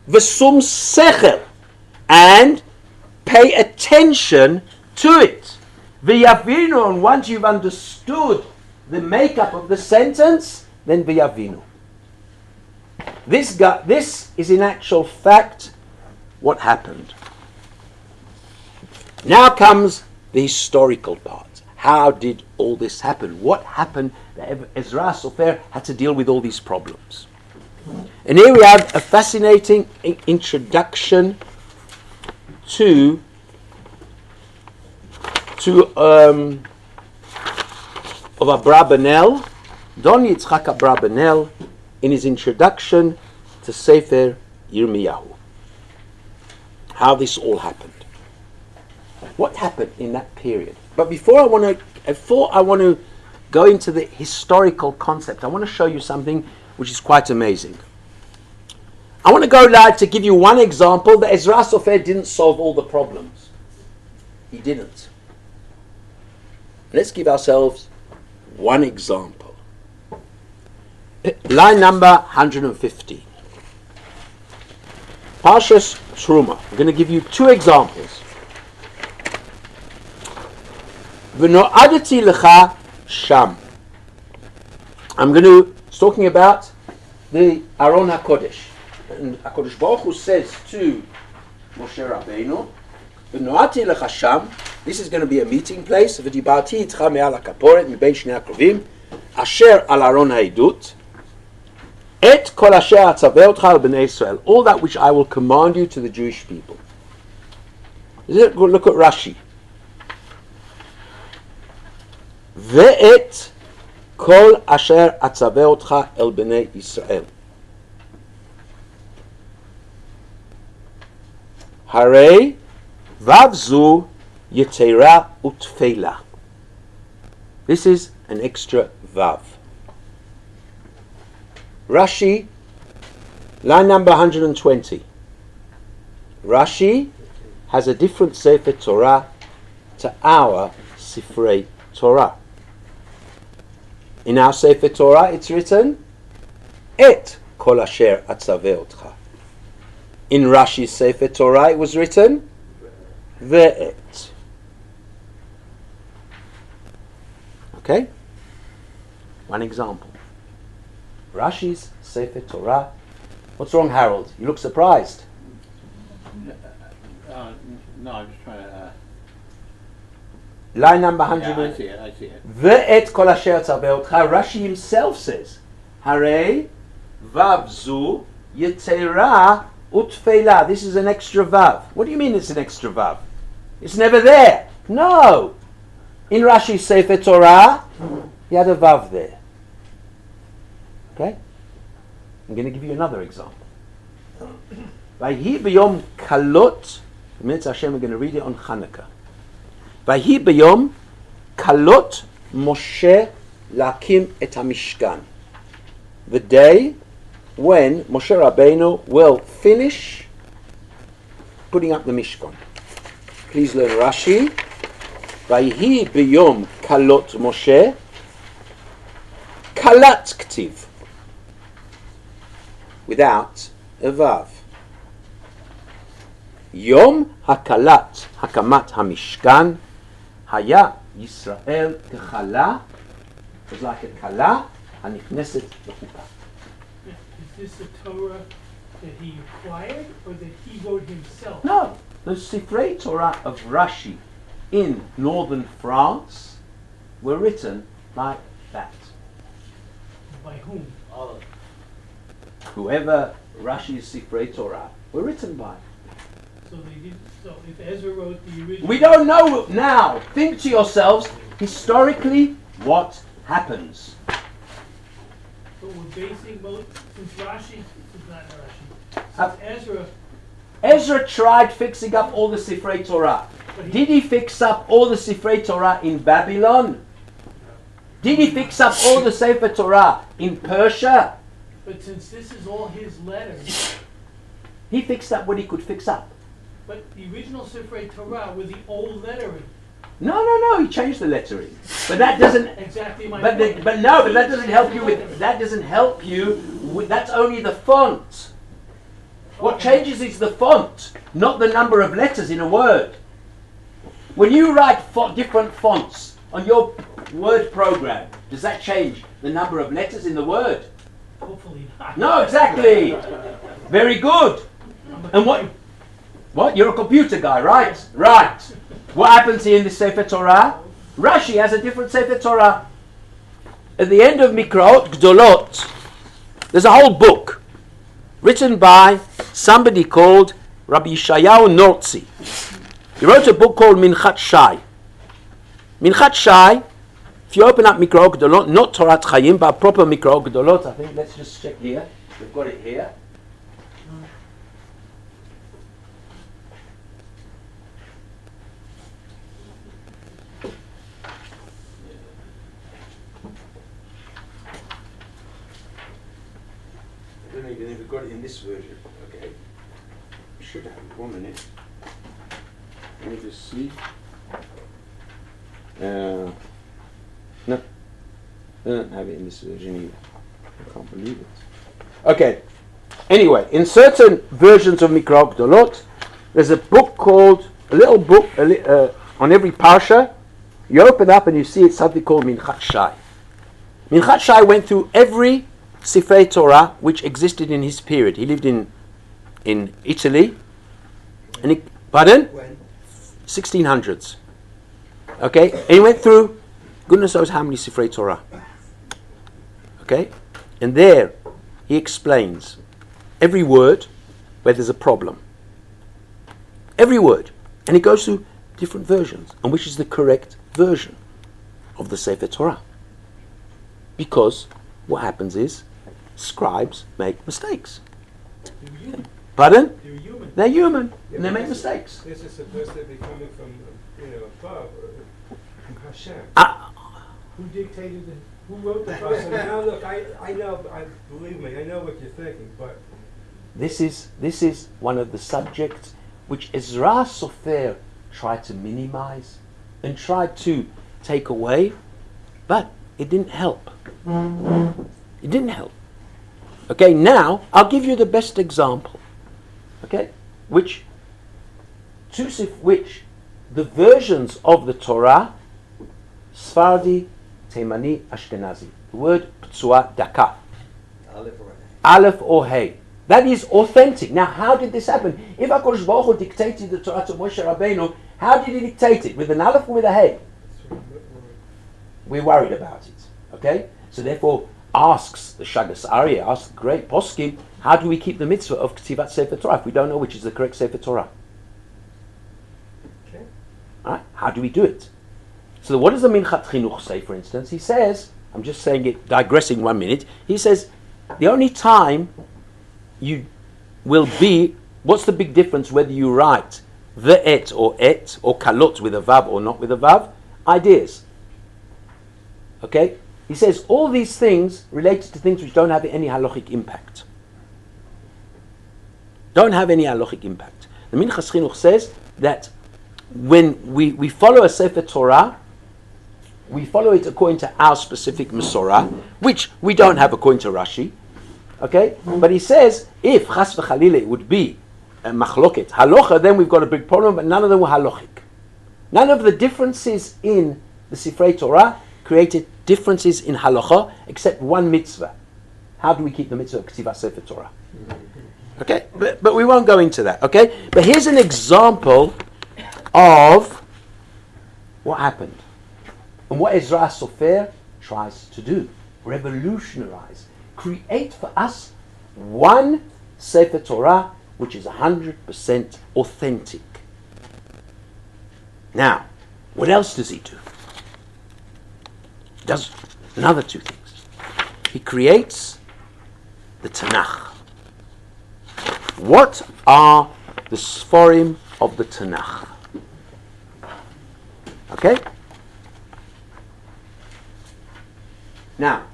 V'sum Sechel. And pay attention to it. V'yavinu, and once you've understood the makeup of the sentence, then v'yavinu. This is in actual fact what happened. Now comes the historical part. How did all this happen? What happened that Ezra Hasofer had to deal with all these problems? And here we have a fascinating introduction to of Abrabanel, Don Yitzchak Abrabanel, in his introduction to Sefer Yirmiyahu. How this all happened. What happened in that period? But before I want to go into the historical concept, I want to show you something which is quite amazing. I want to go live to give you one example that Ezra Hasofer didn't solve all the problems. He didn't. Let's give ourselves one example. Line number 150. Parshas Truma. I'm going to give you two examples. V'no'adati lecha sham. It's talking about the Aron HaKodesh. And HaKodesh Baruch Hu says to Moshe Rabbeinu, V'no'adati lecha sham. This is going to be a meeting place. V'dibarti itcha me'al hakaporet mibein shnei hakrovim asher al Aron ha'edut et kol asher atzaveh otcha al bnei Israel. All that which I will command you to the Jewish people. Look at Rashi. Ve'et kol asher atzaveh otcha el bnei Israel. Harei vav zu Yetera utfela. This is an extra vav. Rashi, line number 120. Rashi has a different Sefer Torah to our Sifrei Torah. In our Sefer Torah it's written Et kol asher atzaveh otcha. In Rashi's Sefer Torah it was written Ve'et. Okay? One example. Rashi's Sefer Torah. What's wrong, Harold? You look surprised. No, I'm just trying to... Line number yeah, 100. I see it. Ve'et kol asher tzaveh otcha. Rashi himself says, Harei vav zu yetera utfela. This is an extra vav. What do you mean it's an extra vav? It's never there. No. In Rashi's Sefer Torah, he had a vav there. Okay? I'm going to give you another example. Vayhi b'yom kalot. Minutes Hashem, we're going to read it on Hanukkah. Vayhi b'yom kalot Moshe lakim et hamishkan. The day when Moshe Rabbeinu will finish putting up the Mishkan. Please learn Rashi. Vayhi b'yom kalot Moshe kalat ktiv. Without a vav. Yom hakalat hakamat hamishkan haya Yisrael kechala. It was like a kala hanichneset l'chuppah. Is this a Torah that he acquired or that he wrote himself? No, the Sifrei Torah of Rashi in northern France were written like that. By whom? All of them. Whoever Rashi's Sifrei Torah were written by. So they did. So if Ezra wrote the original, We don't know now. Think to yourselves, historically, what happens? but we're basing both since Rashi, since not Rashi, Uh, since Ezra. Ezra tried fixing up all the Sifrei Torah. But Did he fix up all the Sifrei Torah in Babylon? Did he fix up all the Sefer Torah in Persia? But since this is all his letters, He fixed up what he could fix up. but the original Sifrei Torah with the old lettering. No, he changed the lettering. But that doesn't Exactly my But point. but that doesn't help you with that doesn't help you with that's only the font. What changes is the font, not the number of letters in a word. When you write different fonts on your word program, does that change the number of letters in the word? Hopefully not. No, exactly. Very good. And what? You're a computer guy, right? Right. What happens here in the Sefer Torah? Rashi has a different Sefer Torah. At the end of Mikraot Gdolot, there's a whole book written by somebody called Rabbi Yeshayahu Nortzi. He wrote a book called Minchat Shai. Minchat Shai, if you open up Mikraot Gdolot, not Torah Chaim, but proper Mikraot Gdolot, I think, let's just check here. We've got it here. I don't even know if we've got it in this version. Okay. We should have it. 1 minute. Let me just see. No. I don't have it in this version either. I can't believe it. Okay. Anyway, in certain versions of Mikra Gdolot, there's a book called, a little book on every parsha. You open up and you see it's something called Minchat Shai. Minchat Shai went through every Sifrei Torah which existed in his period. He lived in Italy. And pardon? When? 1600s. Okay? And he went through, goodness knows how many Sifrei Torah. Okay? And there he explains every word where there's a problem. Every word. And he goes through different versions and which is the correct version of the Sefer Torah. Because what happens is scribes make mistakes. They're human. Pardon? They're human. They're human Yeah, and they but make this is- mistakes. This is supposed to be coming from, above, from Hashem. Who dictated it? Who wrote the So Torah? now look, I know, believe me, I know what you're thinking, but This is one of the subjects which Ezra Sofer tried to minimize and tried to take away, but it didn't help. It didn't help. Okay, now I'll give you the best example. Okay, which the versions of the Torah, Sfardi, Teimani, Ashkenazi. The word Ptsua Daka. Aleph or Hey. That is authentic. Now, how did this happen? If HaKadosh Baruch Hu dictated the Torah to Moshe Rabbeinu, how did he dictate it? With an Aleph or with a Hey? We're worried about it. Okay? So therefore, asks the Shagas Aryeh, asks the great Poskim, how do we keep the mitzvah of Ktivat Sefer Torah if we don't know which is the correct Sefer Torah? okay. All right? How do we do it? So what does the Minchat Chinuch say, for instance? He says, I'm just saying it, digressing 1 minute, he says, the only time you will be, what's the big difference whether you write the et, or kalot with a vav or not with a vav? Ideas. Okay? He says all these things related to things which don't have any halachic impact. Don't have any halachic impact. The Minchas Chinuch says that when we follow a Sefer Torah, we follow it according to our specific Masorah, which we don't have according to Rashi. Okay? But he says, if Chas v'Chalila it would be a machloket, halacha, then we've got a big problem, but none of them were halachic. None of the differences in the Sifrei Torah created differences in halacha, except one mitzvah. How do we keep the mitzvah of K'tivas Sefer Torah? Okay? But we won't go into that. Okay? But here's an example of what happened. And what Ezra Sofer tries to do. Revolutionize. Create for us one Sefer Torah which is 100% authentic. Now, what else does he do? He does another two things. He creates the Tanakh. What are the Sforim of the Tanakh? Okay? Now,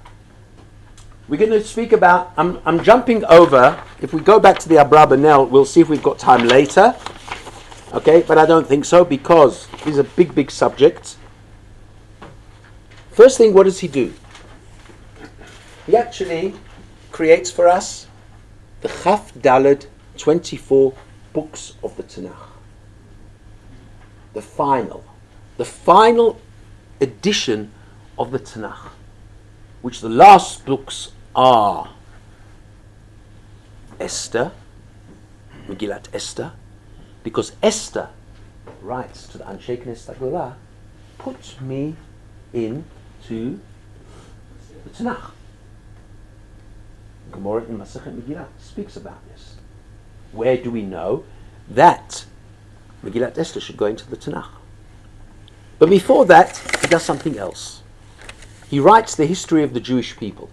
we're going to speak about, I'm jumping over, if we go back to the Abrabanel, we'll see if we've got time later. Okay, but I don't think so because these are big, big subjects. First thing, what does he do? He actually creates for us the Chaf Daled 24 books of the Tanakh. The final edition of the Tanakh, which the last books are Esther, Megillat Esther, because Esther writes to the Anshe Knesset HaGdolah, put me into the Tanakh. Gemara in Masechet Megillah speaks about this. Where do we know that Megillat Esther should go into the Tanakh? But before that, he does something else. He writes the history of the Jewish people.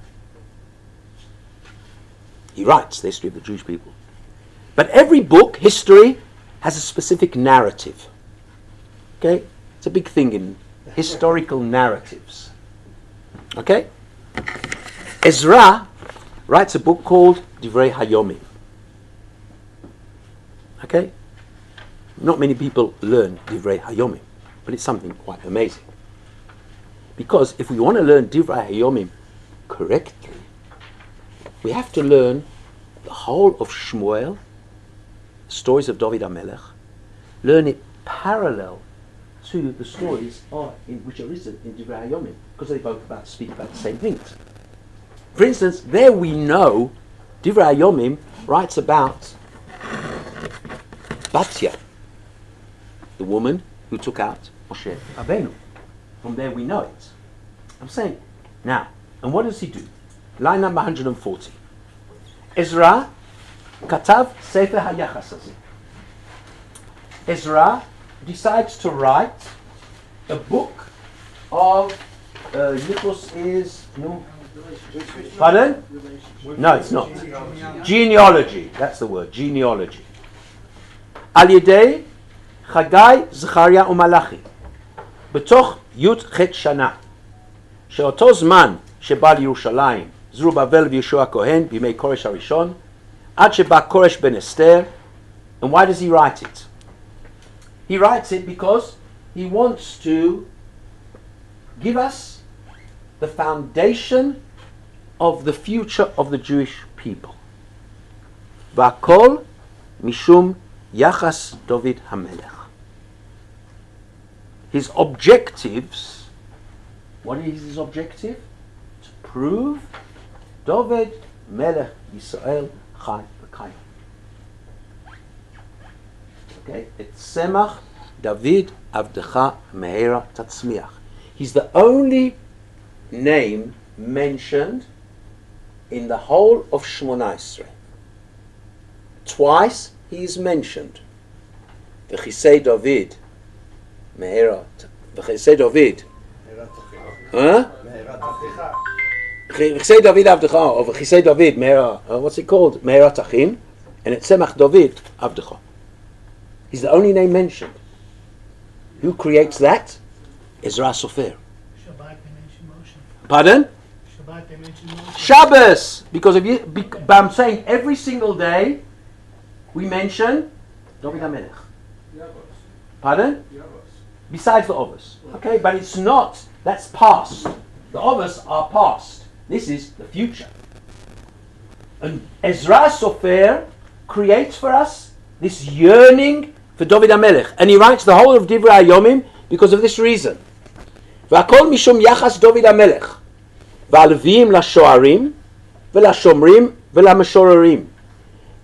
But every book, history, has a specific narrative. Okay? It's a big thing in historical narratives. Okay? Ezra writes a book called Divrei Hayomim. Okay? Not many people learn Divrei Hayomim, but it's something quite amazing. Because if we want to learn Divrei Hayomim correctly, we have to learn the whole of Shmuel, stories of David HaMelech, learn it parallel to the stories which are written in Divrei HaYomim, because they both speak about the same things. For instance, there we know Divrei HaYomim writes about Batya, the woman who took out Moshe Rabbeinu. From there we know it. I'm saying, now, and what does he do? Line number 140. Ezra katav sefer hayachas hazeh. Ezra decides to write a book of Yichus is pardon? No, it's not. Genealogy. That's the word. Genealogy. Al yedei Chagai, Zechariah ומלאכי בתוך י"ח שנה שאותו זמן שבא לירושלים זרובבל ויהושע הכהן בימי כורש הראשון עד שבא כורש בן אסתר. And why does he write it? He writes it because he wants to give us the foundation of the future of the Jewish people. והכל משום יחס דוד המלך. His objectives, what is his objective? To prove David Melech Yisrael Chai V'Kayim. Okay, it's Semach David Avdecha Me'era Tatzmiach. He's the only name mentioned in the whole of Shmona Esrei. Twice he is mentioned. V'chisei David Me'era, v'chisei David. Huh? V'chisei David Avdecha, or v'chisei David Me'era, what's it called? Me'era Tachin, and it's Semach David Avdecha. He's the only name mentioned. Who creates that? Ezra Hasofer. Shabbat they mention Moshe. Pardon? Shabbat they mention Moshe. Shabbos, because of you. But I'm saying every single day we mention David HaMelech. Pardon? Besides the Ovos. Okay, but it's not. That's past. The Ovos are past. This is the future. And Ezra Sofer creates for us this yearning for David HaMelech, and he writes the whole of Divrei HaYomim because of this reason. והכל משום יחס דוד המלך והלוויים לשוערים ולשומרים ולמשוררים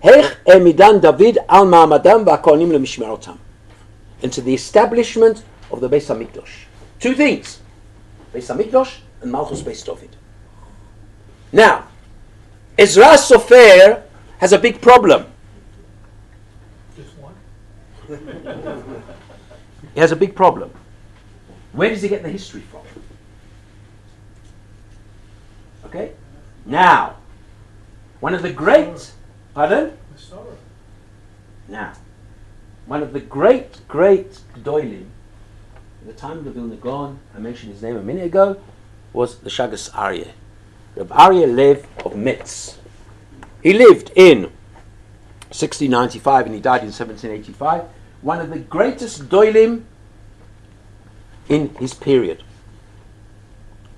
איך העמידן דוד על מעמדם והכהנים למשמרותם, and to the establishment of the Beis HaMikdash. Two things, Beis HaMikdash and Malchus Beis David. Now, Ezra Sofer has a big problem. Just one. He has a big problem. Where does he get the history from? Okay? Now, one of the great... Pardon? Now, one of the great Gdoilim, at the time of the Vilna Gaon, I mentioned his name a minute ago, was the Shagas Aryeh. Rabbi Aryeh Lev of Metz. He lived in 1695 and he died in 1785. One of the greatest Gdoilim in his period.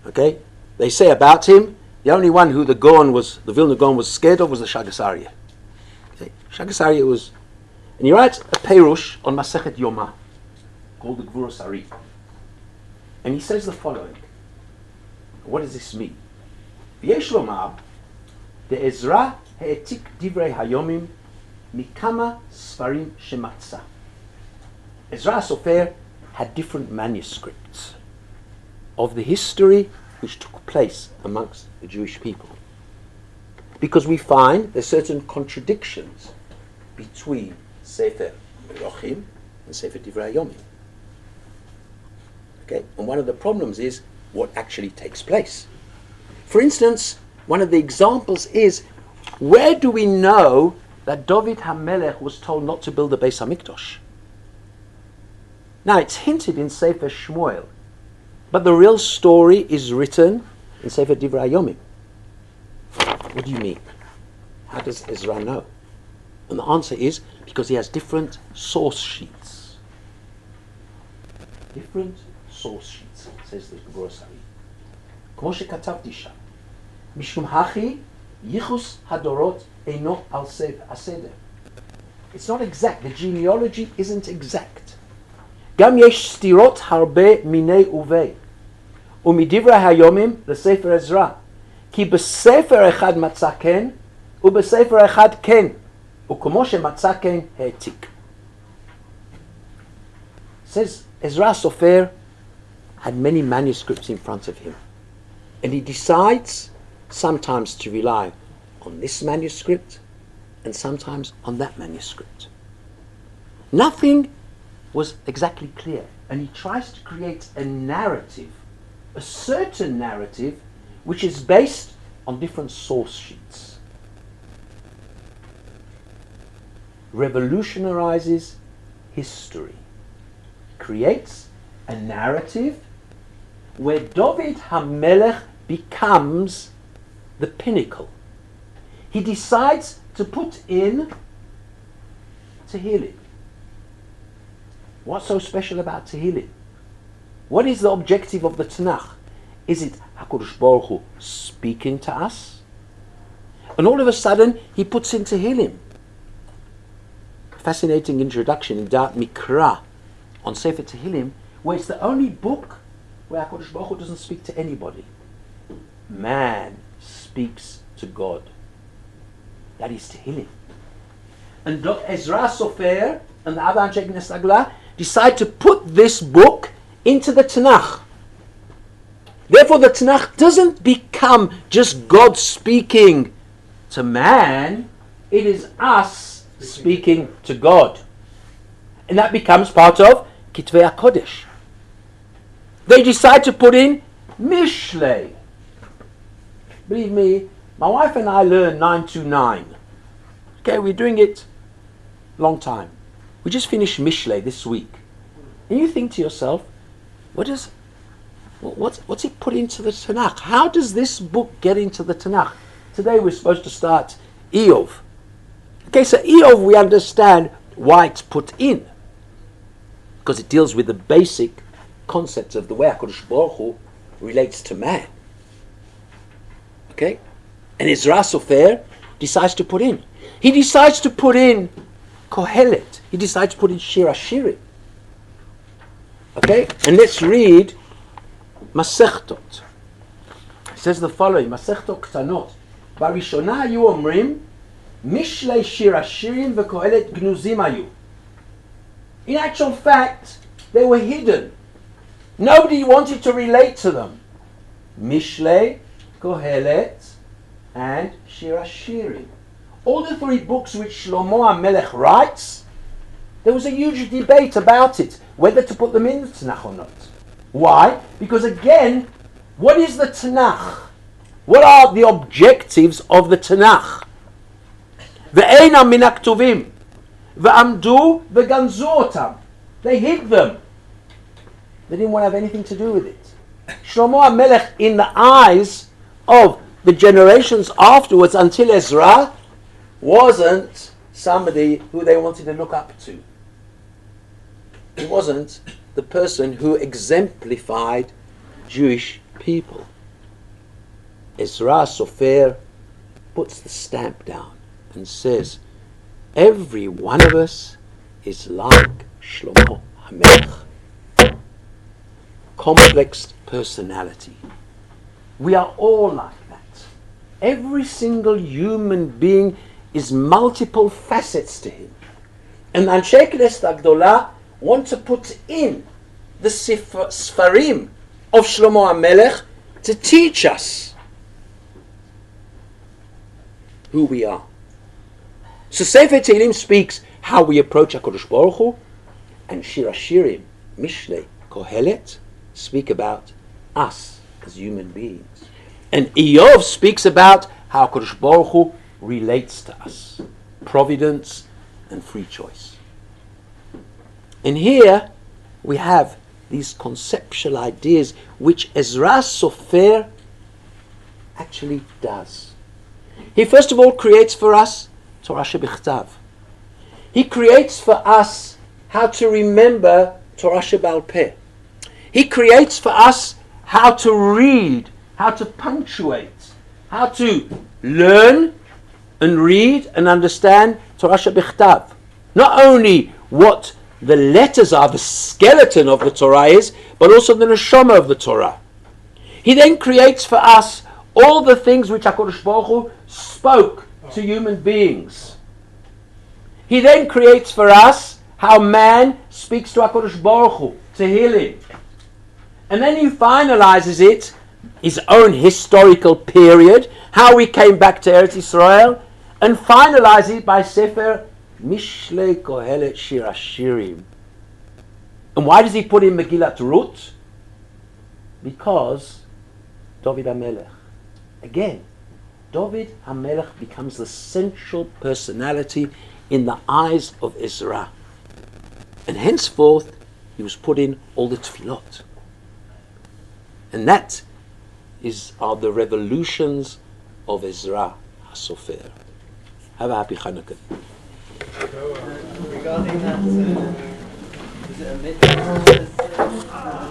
Okay? They say about him, the only one who the Vilna Gaon was scared of was the Shagas Aryeh. Okay? Shagas Aryeh was... And he writes a Perush on Masechet Yomah, called the Gvuros Ari. And he says the following. What does this mean? V'yesh lomar, de'ezra ha'etik divrei hayomim mikama sfarim shematza. Ezra Sofer had different manuscripts of the history which took place amongst the Jewish people. Because we find there's certain contradictions between Sefer Melachim and Sefer Divrei HaYomim. Okay, and one of the problems is what actually takes place. For instance, one of the examples is, where do we know that David HaMelech was told not to build the Beis HaMikdash? Now, it's hinted in Sefer Shmuel, but the real story is written in Sefer Divrei HaYomim. What do you mean? How does Ezra know? And the answer is because he has different source sheets. Different source sheets, says the Gvuros Ari. כמו שכתבתי שם, משום הכי Yichus Hadorot Eino Al Aseder. It's not exact. The genealogy isn't exact. Gam yesh stirot harbe minei uvei. Umidivra hayomim lesefer Ezra. Ki besefer echad matzah ken, ubesefer echad ken. Ukomo shematzah ken he'etik. Says Ezra Sofer had many manuscripts in front of him. And he decides sometimes to rely on this manuscript and sometimes on that manuscript. Nothing was exactly clear. And he tries to create a narrative, a certain narrative, which is based on different source sheets. Revolutionarizes history. Creates a narrative where David HaMelech becomes the pinnacle. He decides to put in Tehillim. What's so special about Tehillim? What is the objective of the Tanakh? Is it HaKadosh Baruch Hu speaking to us? And all of a sudden, he puts in Tehillim. Fascinating introduction in Da'at Mikra on Sefer Tehillim, where it's the only book where HaKadosh Baruch Hu doesn't speak to anybody. Man speaks to God. That is Tehillim. And Ezra Sofer and the other Anshe Knesset Agla decide to put this book into the Tanakh. Therefore, the Tanakh doesn't become just God speaking to man. It is us speaking to God. And that becomes part of Kitvei HaKodesh. They decide to put in Mishlei. Believe me, my wife and I learned 929. Okay, we're doing it long time. We just finished Mishlei this week. And you think to yourself, what's it put into the Tanakh? How does this book get into the Tanakh? Today we're supposed to start Eov. Okay, so Eov we understand why it's put in. Because it deals with the basic concepts of the way HaKadosh Baruch Hu relates to man. Okay? And Ezra Sofer decides to put in. He decides to put in Kohelet. He decides to put in Shir Hashirim. Okay? And let's read Masechtot. It says the following, Masechtot Ktanot. Barishona hayu omrim, Mishlei Shir Hashirim v'Kohelet gnuzim hayu. In actual fact, they were hidden. Nobody wanted to relate to them. Mishlei, Kohelet, and Shir Hashirim. All the three books which Shlomo HaMelech writes, there was a huge debate about it, whether to put them in the Tanakh or not. Why? Because again, what is the Tanakh? What are the objectives of the Tanakh? Ve'einam min haktuvim, ve'amdu ve'ganzu otam. They hid them. They didn't want to have anything to do with it. Shlomo HaMelech, in the eyes of the generations afterwards until Ezra, wasn't somebody who they wanted to look up to. He wasn't the person who exemplified Jewish people. Ezra Sofer puts the stamp down and says, every one of us is like Shlomo HaMelech. Complex personality. We are all like that. Every single human being is multiple facets to him. And Anshe Knesset Agdola want to put in the Sfarim of Shlomo HaMelech to teach us who we are. So Sefer Tehillim speaks how we approach HaKadosh Baruch Hu, and Shir Hashirim, Mishlei, Kohelet speak about us as human beings. And Eov speaks about how HaKadosh Baruch Hu relates to us. Providence and free choice. And here we have these conceptual ideas which Ezra Sofer actually does. He first of all creates for us Torah shebichtav. He creates for us how to remember Torah shebal peh. He creates for us how to read, how to punctuate, how to learn and read and understand Torah shebichtav. Not only what the letters are, the skeleton of the Torah is, but also the neshama of the Torah. He then creates for us all the things which HaKadosh Baruch Hu spoke to human beings. He then creates for us how man speaks to HaKadosh Baruch Hu, to heal him. And then he finalizes it, his own historical period, how we came back to Eretz Yisrael, and finalizes it by Sefer Mishlei Kohelet Shir Hashirim. And why does he put in Megillat Ruth? Because David HaMelech. Again, David HaMelech becomes the central personality in the eyes of Ezra. And henceforth, he was put in all the tefillot. And that are the revolutions of Ezra Hasofer. Have a happy Hanukkah. Regarding that, is it a myth?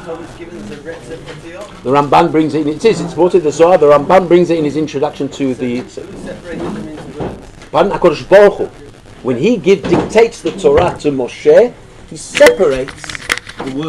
Thomas given the Retzef. The Ramban brings it in. It's brought in the Zohar. The Ramban brings it in his introduction to the. Who separated them into words? Pardon, HaKadosh Baruch Hu. When he dictates the Torah to Moshe, he separates the words.